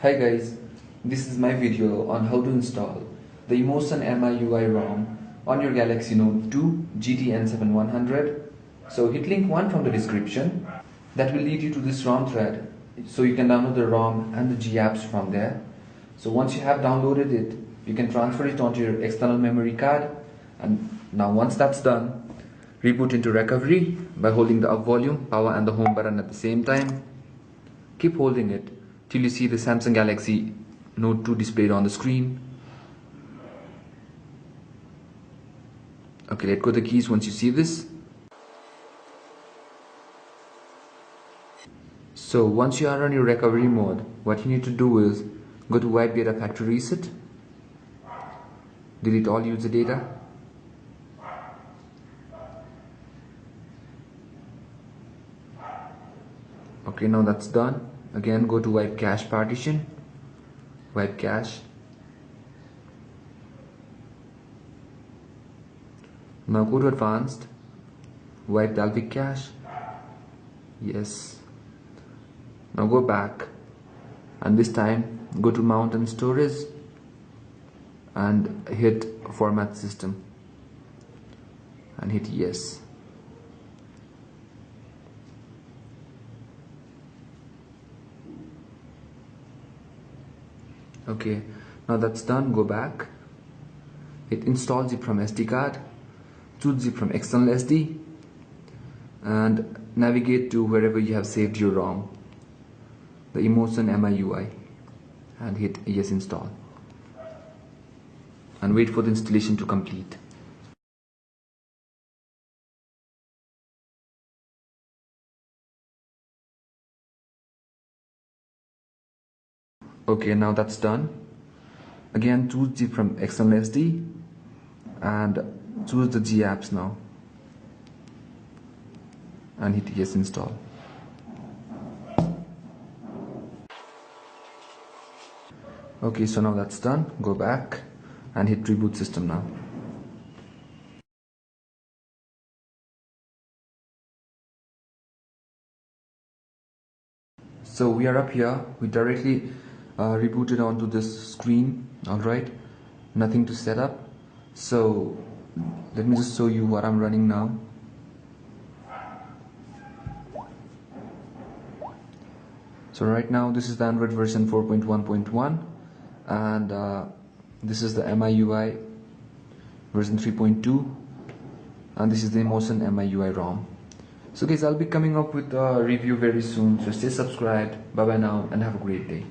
Hi guys, this is my video on how to install the EmotionMIUI ROM on your Galaxy Note 2 GT N7 So hit link 1 from the description. That will lead you to this ROM thread, so you can download the ROM and the G apps from there. So once you have downloaded it, you can transfer it onto your external memory card, and now once that's done, reboot into recovery by holding the up volume, power and the home button at the same time. Keep holding it till you see the Samsung Galaxy Note 2 displayed on the screen. Okay, let go the keys once you see this. So once you are on your recovery mode, what you need to do is go to wipe data factory reset, delete all user data, okay, now that's done. Again, go to wipe cache partition, wipe cache. Now go to advanced, wipe Dalvik cache, yes. Now go back, and this time go to mount and storage and hit format system and hit yes. Okay, now that's done. Go back, hit install zip from SD card, choose zip from external SD and navigate to wherever you have saved your ROM, the EmotionMIUI, and hit yes install and wait for the installation to complete. Okay, now that's done. Again, choose zip from external SD and choose the G apps now and hit yes install. Okay, so now that's done. Go back and hit reboot system now. So we are up here. We directly rebooted onto this screen. Alright, nothing to set up. So let me just show you what I'm running now. So right now this is the Android version 4.1.1 and this is the MIUI version 3.2 and this is the EmotionMIUI ROM. So guys, I'll be coming up with a review very soon, so stay subscribed. Bye bye now and have a great day.